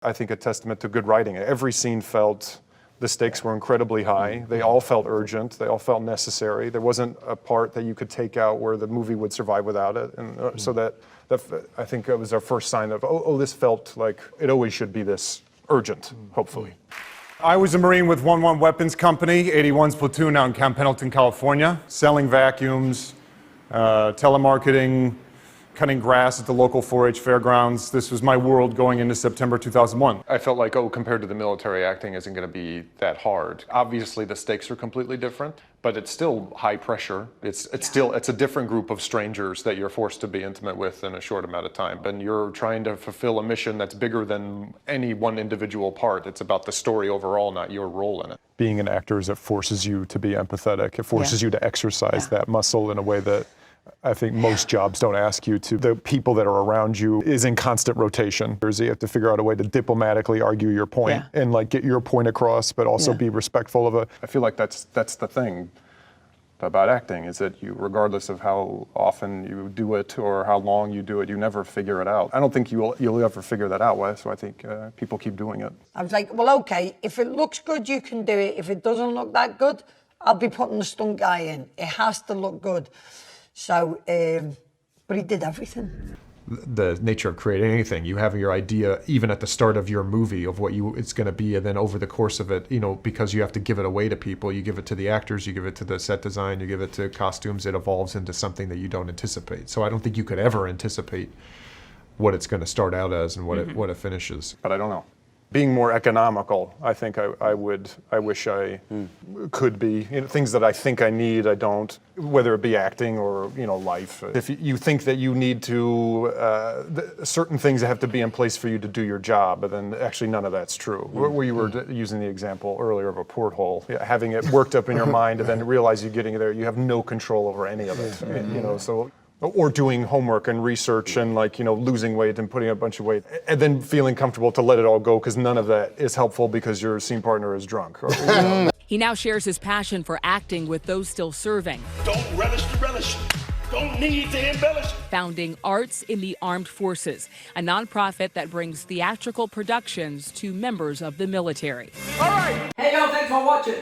I think a testament to good writing. Every scene felt, the stakes were incredibly high. They all felt urgent. They all felt necessary. There wasn't a part that you could take out where the movie would survive without it. And so that I think it was our first sign of, this felt like it always should be this urgent, hopefully. I was a Marine with 1-1 Weapons Company, 81's platoon out in Camp Pendleton, California, selling vacuums, telemarketing, cutting grass at the local 4-H fairgrounds. This was my world going into September 2001. I felt like, compared to the military, acting isn't going to be that hard. Obviously, the stakes are completely different, but it's still high pressure. It's a different group of strangers that you're forced to be intimate with in a short amount of time. And you're trying to fulfill a mission that's bigger than any one individual part. It's about the story overall, not your role in it. Being an actor is it forces you to be empathetic. It forces you to exercise that muscle in a way that I think most jobs don't ask you to. The people that are around you is in constant rotation. You have to figure out a way to diplomatically argue your point and like get your point across, but also be respectful of it. I feel like that's the thing about acting, is that you, regardless of how often you do it or how long you do it, you never figure it out. I don't think you'll ever figure that out, Wes, so I think people keep doing it. I was like, well, okay, if it looks good, you can do it. If it doesn't look that good, I'll be putting the stunt guy in. It has to look good. So, but he did everything. The nature of creating anything, you have your idea even at the start of your movie of what it's going to be, and then over the course of it, because you have to give it away to people, you give it to the actors, you give it to the set design, you give it to costumes, it evolves into something that you don't anticipate. So I don't think you could ever anticipate what it's going to start out as and what it finishes. But I don't know. Being more economical, I think I wish I could be. Things that I think I need, I don't, whether it be acting or, life. If you think that you need to, certain things have to be in place for you to do your job, but then actually none of that's true. Where you were using the example earlier of a porthole, having it worked up in your mind and then realize you're getting there, you have no control over any of it, so. Or doing homework and research and losing weight and putting a bunch of weight and then feeling comfortable to let it all go because none of that is helpful because your scene partner is drunk. He now shares his passion for acting with those still serving. Don't relish the relish. Don't need to embellish. Founding Arts in the Armed Forces, a nonprofit that brings theatrical productions to members of the military. All right. Hey, y'all, thanks for watching.